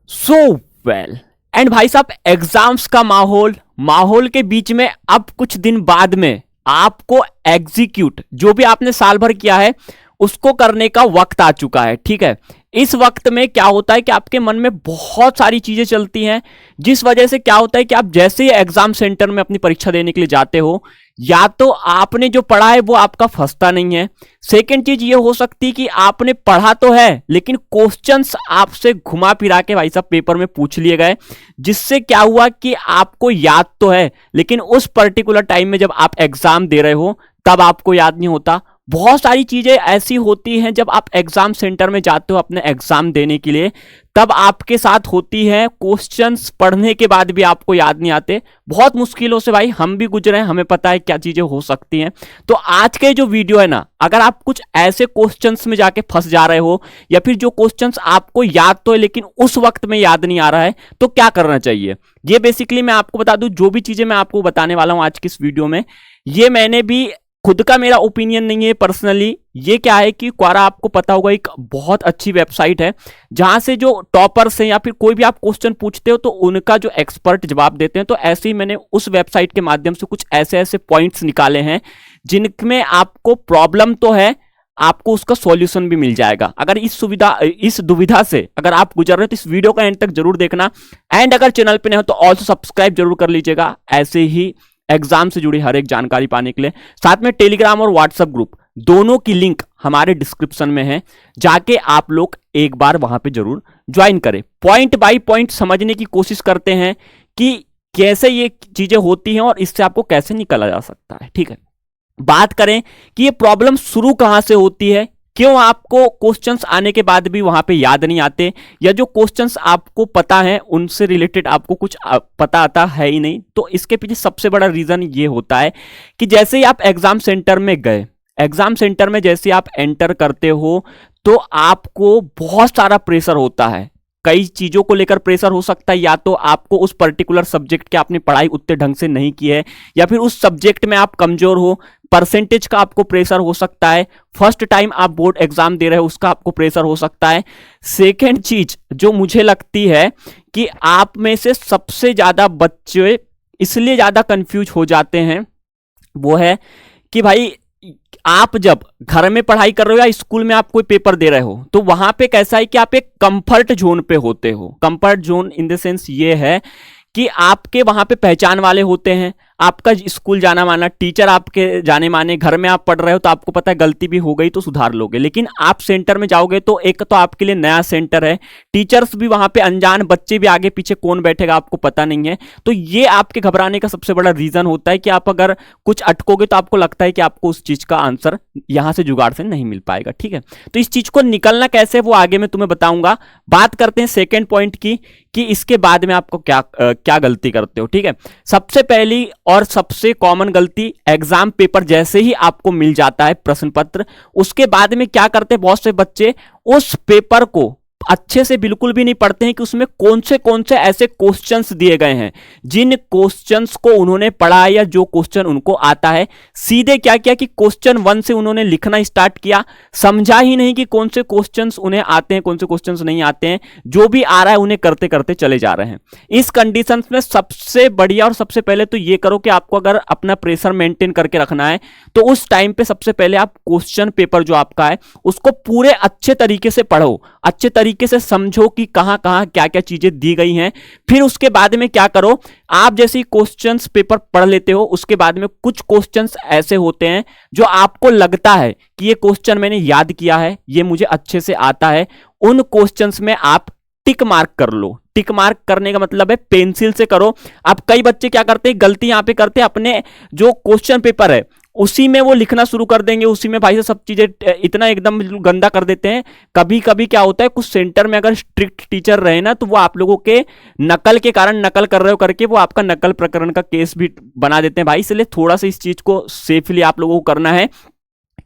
So well and भाई साहब, exams का माहौल के बीच में अब कुछ दिन बाद में आपको एग्जीक्यूट जो भी आपने साल भर किया है उसको करने का वक्त आ चुका है। ठीक है, इस वक्त में क्या होता है कि आपके मन में बहुत सारी चीजें चलती हैं, जिस वजह से क्या होता है कि आप जैसे ही एग्जाम सेंटर में अपनी परीक्षा देने के लिए जाते हो, या तो आपने जो पढ़ा है वो आपका फंसता नहीं है। सेकंड चीज ये हो सकती है कि आपने पढ़ा तो है लेकिन क्वेश्चंस आपसे घुमा फिरा के भाई साहब पेपर में पूछ लिए गए, जिससे क्या हुआ कि आपको याद तो है लेकिन उस पर्टिकुलर टाइम में जब आप एग्जाम दे रहे हो तब आपको याद नहीं होता। बहुत सारी चीजें ऐसी होती हैं जब आप एग्जाम सेंटर में जाते हो अपने एग्जाम देने के लिए, तब आपके साथ होती है। क्वेश्चंस पढ़ने के बाद भी आपको याद नहीं आते। बहुत मुश्किलों से भाई हम भी गुजरे हैं, हमें पता है क्या चीजें हो सकती हैं। तो आज के जो वीडियो है ना, अगर आप कुछ ऐसे क्वेश्चंस में जाके फंस जा रहे हो या फिर जो क्वेश्चंस आपको याद तो है लेकिन उस वक्त में याद नहीं आ रहा है, तो क्या करना चाहिए, ये बेसिकली मैं आपको बता दूं। जो भी चीजें मैं आपको बताने वाला हूं आज की इस वीडियो में, ये मैंने भी खुद का मेरा ओपिनियन नहीं है पर्सनली। ये क्या है कि क्वारा, आपको पता होगा, एक बहुत अच्छी वेबसाइट है जहां से जो टॉपर्स हैं या फिर कोई भी आप क्वेश्चन पूछते हो तो उनका जो एक्सपर्ट जवाब देते हैं। तो ऐसे ही मैंने उस वेबसाइट के माध्यम से कुछ ऐसे ऐसे पॉइंट्स निकाले हैं जिनमें आपको प्रॉब्लम तो है, आपको उसका सॉल्यूशन भी मिल जाएगा। अगर इस दुविधा से अगर आप गुजर रहे हो तो इस वीडियो का एंड तक जरूर देखना। एंड अगर चैनल पे नहीं हो तो ऑल्सो सब्सक्राइब जरूर कर लीजिएगा, ऐसे ही एग्जाम से जुड़ी हर एक जानकारी पाने के लिए। साथ में टेलीग्राम और व्हाट्सएप ग्रुप दोनों की लिंक हमारे डिस्क्रिप्शन में है, जाके आप लोग एक बार वहां पे जरूर ज्वाइन करें। पॉइंट बाय पॉइंट समझने की कोशिश करते हैं कि कैसे ये चीजें होती हैं और इससे आपको कैसे निकला जा सकता है। ठीक है, बात करें कि ये प्रॉब्लम शुरू कहां से होती है, क्यों आपको क्वेश्चंस आने के बाद भी वहां पे याद नहीं आते, या जो क्वेश्चंस आपको पता है उनसे रिलेटेड आपको कुछ पता आता है ही नहीं। तो इसके पीछे सबसे बड़ा रीजन ये होता है कि जैसे ही आप एग्जाम सेंटर में गए, एग्जाम सेंटर में जैसे आप एंटर करते हो तो आपको बहुत सारा प्रेशर होता है। कई चीजों को लेकर प्रेशर हो सकता है, या तो आपको उस पर्टिकुलर सब्जेक्ट की आपने पढ़ाई उतने ढंग से नहीं की है, या फिर उस सब्जेक्ट में आप कमजोर हो, परसेंटेज का आपको प्रेशर हो सकता है, फर्स्ट टाइम आप बोर्ड एग्जाम दे रहे हो उसका आपको प्रेशर हो सकता है। सेकेंड चीज जो मुझे लगती है कि आप में से सबसे ज्यादा बच्चे इसलिए ज्यादा कंफ्यूज हो जाते हैं, वो है कि भाई आप जब घर में पढ़ाई कर रहे हो या स्कूल में आप कोई पेपर दे रहे हो तो वहां पे कैसा है कि आप एक कंफर्ट जोन पे होते हो। Comfort zone in the sense ये है कि आपके वहां पे पहचान वाले होते हैं, आपका स्कूल जाना माना, टीचर आपके जाने माने, घर में आप पढ़ रहे हो तो आपको पता है गलती भी हो गई तो सुधार लोगे। लेकिन आप सेंटर में जाओगे तो एक तो आपके लिए नया सेंटर है, टीचर्स भी वहां पे अनजान, बच्चे भी आगे पीछे कौन बैठेगा आपको पता नहीं है। तो ये आपके घबराने का सबसे बड़ा रीजन होता है कि आप अगर कुछ अटकोगे तो आपको लगता है कि आपको उस चीज का आंसर यहां से जुगाड़ से नहीं मिल पाएगा। ठीक है, तो इस चीज को निकलना कैसे वो आगे मैं तुम्हें बताऊंगा। बात करते हैं सेकेंड पॉइंट की कि इसके बाद में आपको क्या गलती करते हो। ठीक है, सबसे पहली और सबसे कॉमन गलती, एग्जाम पेपर जैसे ही आपको मिल जाता है प्रश्न पत्र, उसके बाद में क्या करते हैं बहुत से बच्चे, उस पेपर को अच्छे से बिल्कुल भी नहीं पढ़ते हैं कि उसमें कौन से ऐसे क्वेश्चंस दिए गए हैं जिन क्वेश्चंस को उन्होंने पढ़ा है या जो क्वेश्चन उनको आता है। सीधे क्या किया कि क्वेश्चन 1 से उन्होंने लिखना स्टार्ट किया, समझा ही नहीं कि कौन से क्वेश्चंस उन्हें आते हैं कौन से क्वेश्चंस नहीं आते हैं, जो भी आ रहा है उन्हें करते करते चले जा रहे हैं। इस कंडीशन में सबसे बढ़िया और सबसे पहले तो ये करो कि आपको अगर अपना प्रेशर मेंटेन करके रखना है तो उस टाइम पे सबसे पहले आप क्वेश्चन पेपर जो आपका है उसको पूरे अच्छे तरीके से पढ़ो, अच्छे तरीके से समझो कि कहां कहां क्या क्या चीजें दी गई हैं। फिर उसके बाद में क्या करो, आप जैसे ही क्वेश्चंस पेपर पढ़ लेते हो उसके बाद में कुछ क्वेश्चंस ऐसे होते हैं जो आपको लगता है कि ये क्वेश्चन मैंने याद किया है, ये मुझे अच्छे से आता है, उन क्वेश्चंस में आप टिक मार्क कर लो। टिक मार्क करने का मतलब है पेंसिल से करो। अब कई बच्चे क्या करते हैं, गलती यहां पे करते हैं, अपने जो क्वेश्चन पेपर है उसी में वो लिखना शुरू कर देंगे, उसी में भाई सब चीजें इतना एकदम गंदा कर देते हैं। कभी कभी क्या होता है, कुछ सेंटर में अगर स्ट्रिक्ट टीचर रहे ना तो वो आप लोगों के नकल के कारण, नकल कर रहे हो करके वो आपका नकल प्रकरण का केस भी बना देते हैं भाई। इसलिए थोड़ा सा इस चीज को सेफली आप लोगों को करना है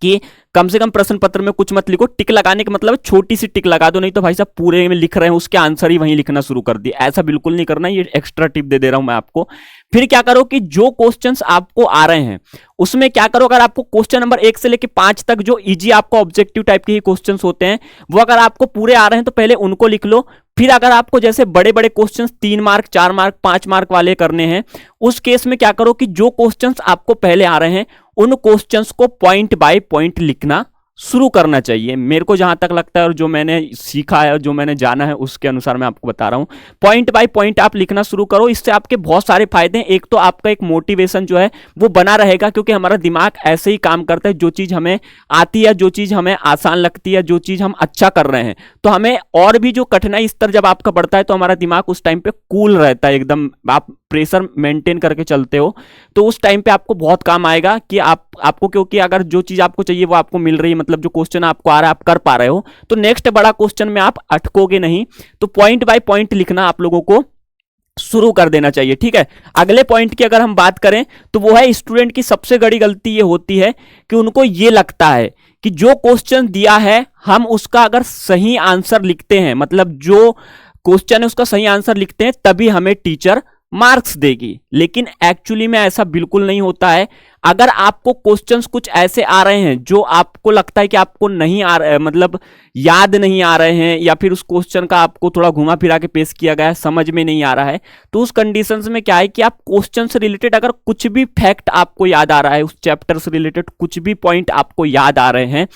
कि कम से कम प्रश्न पत्र में कुछ मत लिखो। टिक लगाने का मतलब छोटी सी टिक लगा दो, नहीं तो भाई साहब पूरे में लिख रहे हैं उसके आंसर ही वहीं लिखना शुरू कर दिए। ऐसा बिल्कुल नहीं करना, ये एक्स्ट्रा टिप दे रहा हूं मैं आपको। फिर क्या करो कि जो क्वेश्चंस आपको आ रहे हैं उसमें क्या करो, अगर आपको क्वेश्चन नंबर 1 से लेकर 5 तक जो इजी आपको ऑब्जेक्टिव टाइप के ही क्वेश्चंस होते हैं वो अगर आपको पूरे आ रहे हैं तो पहले उनको लिख लो। फिर अगर आपको जैसे बड़े बड़े क्वेश्चंस 3 मार्क 4 मार्क 5 मार्क वाले करने हैं, उस केस में क्या करो कि जो क्वेश्चंस आपको पहले आ रहे हैं उन क्वेश्चंस को पॉइंट बाय पॉइंट लिखना शुरू करना चाहिए। मेरे को जहां तक लगता है और जो मैंने सीखा है और जो मैंने जाना है उसके अनुसार मैं आपको बता रहा हूं, पॉइंट बाय पॉइंट आप लिखना शुरू करो। इससे आपके बहुत सारे फायदे हैं। एक तो आपका एक मोटिवेशन जो है वो बना रहेगा, क्योंकि हमारा दिमाग ऐसे ही काम करता है, जो चीज हमें आती है, जो चीज हमें आसान लगती है, जो चीज हम अच्छा कर रहे हैं, तो हमें और भी जो कठिनाई स्तर जब आपका बढ़ता है तो हमारा दिमाग उस टाइम पे कूल रहता है एकदम। आप प्रेशर मेंटेन करके चलते हो तो उस टाइम पे आपको बहुत काम आएगा कि आपको, क्योंकि अगर जो चीज आपको चाहिए वो आपको मिल रही है, मतलब जो क्वेश्चन आपको आ रहा है आप कर पा रहे हो, तो नेक्स्ट बड़ा क्वेश्चन में आप अटकोगे नहीं। तो पॉइंट बाय पॉइंट लिखना आप लोगों को शुरू कर देना चाहिए, ठीक है। अगले पॉइंट की अगर हम बात करें तो वो है, स्टूडेंट की सबसे बड़ी गलती ये होती है कि उनको ये लगता है कि जो क्वेश्चन दिया है हम उसका अगर सही आंसर लिखते हैं, मतलब जो क्वेश्चन है उसका सही आंसर लिखते हैं तभी हमें टीचर मार्क्स देगी। लेकिन एक्चुअली में ऐसा बिल्कुल नहीं होता है। अगर आपको क्वेश्चंस कुछ ऐसे आ रहे हैं जो आपको लगता है कि आपको नहीं आ रहे, मतलब याद नहीं आ रहे हैं, या फिर उस क्वेश्चन का आपको थोड़ा घुमा फिरा के पेश किया गया है, समझ में नहीं आ रहा है, तो उस कंडीशंस में क्या है कि आप क्वेश्चन से रिलेटेड अगर कुछ भी फैक्ट आपको याद आ रहा है, उस चैप्टर से रिलेटेड कुछ भी पॉइंट आपको याद आ रहे हैं,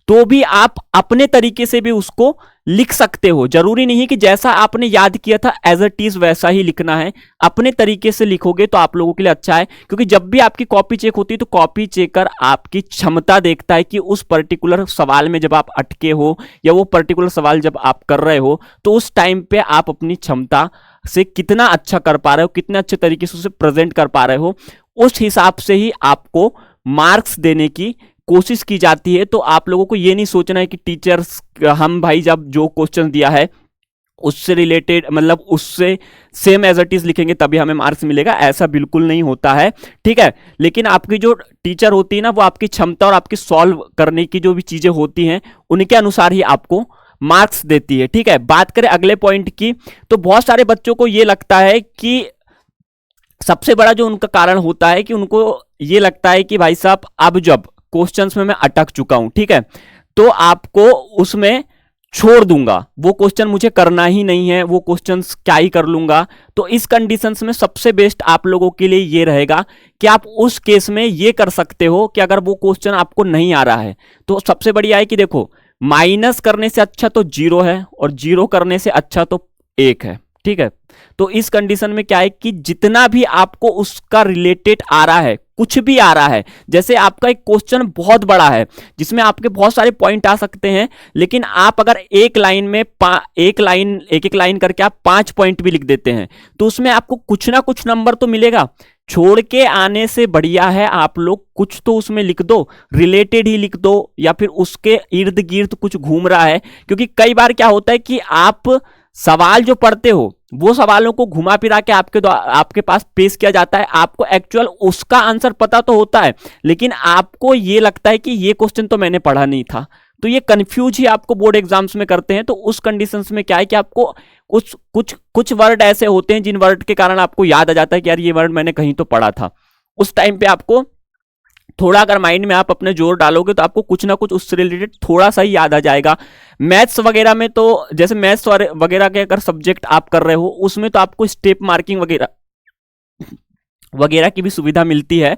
तो भी आप अपने तरीके से भी उसको लिख सकते हो। जरूरी नहीं है कि जैसा आपने याद किया था एज इट इज वैसा ही लिखना है। अपने तरीके से लिखोगे तो आप लोगों के लिए अच्छा है, क्योंकि जब भी आपकी कॉपी चेक होती है तो कॉपी चेकर आपकी क्षमता देखता है कि उस पर्टिकुलर सवाल में जब आप अटके हो या वो पर्टिकुलर सवाल जब आप कर रहे हो तो उस टाइम पे आप अपनी क्षमता से कितना अच्छा कर पा रहे हो, कितने अच्छे तरीके से उसे प्रेजेंट कर पा रहे हो, उस हिसाब से ही आपको मार्क्स देने की कोशिश की जाती है। तो आप लोगों को ये नहीं सोचना है कि टीचर्स हम भाई जब जो क्वेश्चन दिया है उससे रिलेटेड, मतलब उससे सेम एज इट इज लिखेंगे तभी हमें मार्क्स मिलेगा, ऐसा बिल्कुल नहीं होता है, ठीक है। लेकिन आपकी जो टीचर होती है ना, वो आपकी क्षमता और आपकी सॉल्व करने की जो भी चीजें होती हैं उनके अनुसार ही आपको मार्क्स देती है, ठीक है। बात करें अगले पॉइंट की, तो बहुत सारे बच्चों को ये लगता है कि सबसे बड़ा जो उनका कारण होता है कि उनको ये लगता है कि भाई साहब अब जब क्वेश्चंस में मैं अटक चुका हूं, ठीक है, तो आपको उसमें छोड़ दूंगा, वो क्वेश्चन मुझे करना ही नहीं है, वो क्वेश्चंस क्या ही कर लूंगा। तो इस कंडीशंस में सबसे बेस्ट आप लोगों के लिए ये रहेगा कि आप उस केस में ये कर सकते हो कि अगर वो क्वेश्चन आपको नहीं आ रहा है तो सबसे बढ़िया है कि देखो, माइनस करने से अच्छा तो 0 है और 0 करने से अच्छा तो 1 है, ठीक है। तो इस कंडीशन में क्या है कि जितना भी आपको उसका रिलेटेड आ रहा है, कुछ भी आ रहा है, जैसे आपका एक क्वेश्चन बहुत बड़ा है जिसमें आपके बहुत सारे पॉइंट आ सकते हैं, लेकिन आप अगर एक लाइन में एक लाइन करके आप 5 पॉइंट भी लिख देते हैं तो उसमें आपको कुछ ना कुछ नंबर तो मिलेगा। छोड़ के आने से बढ़िया है आप लोग कुछ तो उसमें लिख दो, रिलेटेड ही लिख दो, या फिर उसके इर्द गिर्द कुछ घूम रहा है। क्योंकि कई बार क्या होता है कि आप सवाल जो पढ़ते हो वो सवालों को घुमा फिरा के आपके पास पेश किया जाता है, आपको एक्चुअल उसका आंसर पता तो होता है लेकिन आपको ये लगता है कि ये क्वेश्चन तो मैंने पढ़ा नहीं था। तो ये कंफ्यूज ही आपको बोर्ड एग्जाम्स में करते हैं। तो उस कंडीशंस में क्या है कि आपको कुछ वर्ड ऐसे होते हैं जिन वर्ड के कारण आपको याद आ जाता है कि यार ये वर्ड मैंने कहीं तो पढ़ा था। उस टाइम पे आपको थोड़ा अगर माइंड में आप अपने जोर डालोगे तो आपको कुछ ना कुछ उससे रिलेटेड थोड़ा सा ही याद आ जाएगा। मैथ्स वगैरह में तो जैसे मैथ्स वगैरह के अगर सब्जेक्ट आप कर रहे हो उसमें तो आपको स्टेप मार्किंग वगैरह की भी सुविधा मिलती है।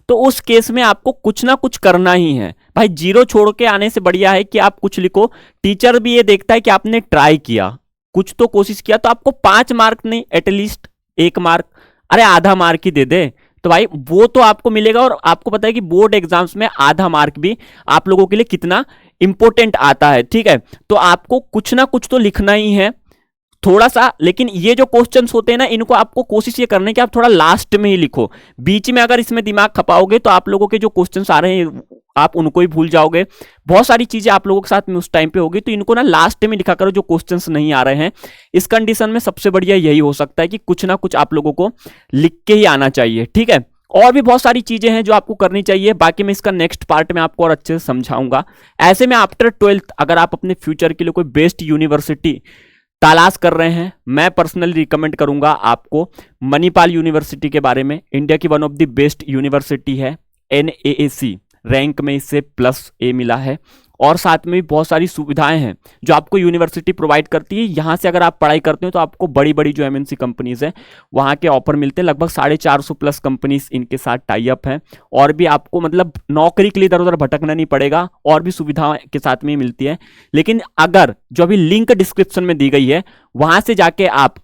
तो उस केस में आपको कुछ ना कुछ करना ही है भाई। 0 छोड़ के आने से बढ़िया है कि आप कुछ लिखो। टीचर भी ये देखता है कि आपने ट्राई किया, कुछ तो कोशिश किया, तो आपको 5 मार्क नहीं एटलीस्ट 1 मार्क, अरे आधा मार्क ही दे दे तो भाई वो तो आपको मिलेगा। और आपको पता है कि बोर्ड एग्जाम्स में आधा मार्क भी आप लोगों के लिए कितना इंपॉर्टेंट आता है, ठीक है। तो आपको कुछ ना कुछ तो लिखना ही है थोड़ा सा। लेकिन ये जो क्वेश्चंस होते हैं ना, इनको आपको कोशिश ये करने की आप थोड़ा लास्ट में ही लिखो। बीच में अगर इसमें दिमाग खपाओगे तो आप लोगों के जो क्वेश्चंस आ रहे हैं आप उनको ही भूल जाओगे। बहुत सारी चीजें आप लोगों के साथ में उस टाइम पे होगी। तो इनको ना लास्ट में लिखा करो जो क्वेश्चंस नहीं आ रहे हैं। इस कंडीशन में सबसे बढ़िया यही हो सकता है कि कुछ ना कुछ आप लोगों को लिख के ही आना चाहिए, ठीक है। और भी बहुत सारी चीजें हैं जो आपको करनी चाहिए, बाकी मैं इसका नेक्स्ट पार्ट में आपको और अच्छे से समझाऊंगा। ऐसे में आफ्टर 12th अगर आप अपने फ्यूचर के लिए कोई बेस्ट यूनिवर्सिटी तलाश कर रहे हैं, मैं पर्सनली रिकमेंड करूंगा आपको मणिपाल यूनिवर्सिटी के बारे में। इंडिया की one of the best university है, NAAC रैंक में इससे +A मिला है, और साथ में भी बहुत सारी सुविधाएं हैं जो आपको यूनिवर्सिटी प्रोवाइड करती है। यहाँ से अगर आप पढ़ाई करते हो तो आपको बड़ी बड़ी जो MNC कंपनीज हैं वहाँ के ऑफर मिलते हैं। लगभग 450 कंपनीज इनके साथ टाई अप हैं, और भी आपको मतलब नौकरी के लिए इधर उधर भटकना नहीं पड़ेगा, और भी सुविधाएं के साथ में ही मिलती है। लेकिन अगर जो अभी लिंक डिस्क्रिप्शन में दी गई है वहां से जाके आप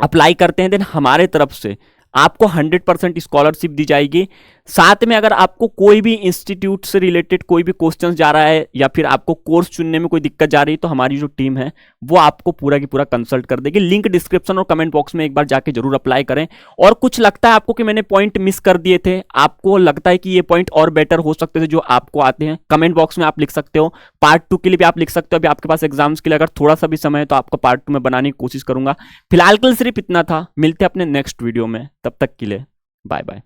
अप्लाई करते हैं, देन हमारे तरफ से आपको 100% स्कॉलरशिप दी जाएगी। साथ में अगर आपको कोई भी इंस्टीट्यूट से रिलेटेड कोई भी क्वेश्चन जा रहा है या फिर आपको कोर्स चुनने में कोई दिक्कत जा रही है, तो हमारी जो टीम है वो आपको पूरा की पूरा कंसल्ट कर देगी। लिंक डिस्क्रिप्शन और कमेंट बॉक्स में एक बार जाके जरूर अप्लाई करें। और कुछ लगता है आपको कि मैंने पॉइंट मिस कर दिए थे, आपको लगता है कि ये पॉइंट और बेटर हो सकते थे जो आपको आते हैं, कमेंट बॉक्स में आप लिख सकते हो। पार्ट 2 के लिए भी आप लिख सकते हो। अभी आपके पास एग्जाम्स के लिए अगर थोड़ा सा भी समय है तो आपका पार्ट 2 में बनाने की कोशिश करूंगा। फिलहाल के लिए सिर्फ इतना था, मिलते हैं अपने नेक्स्ट वीडियो में, तब तक के लिए बाय बाय।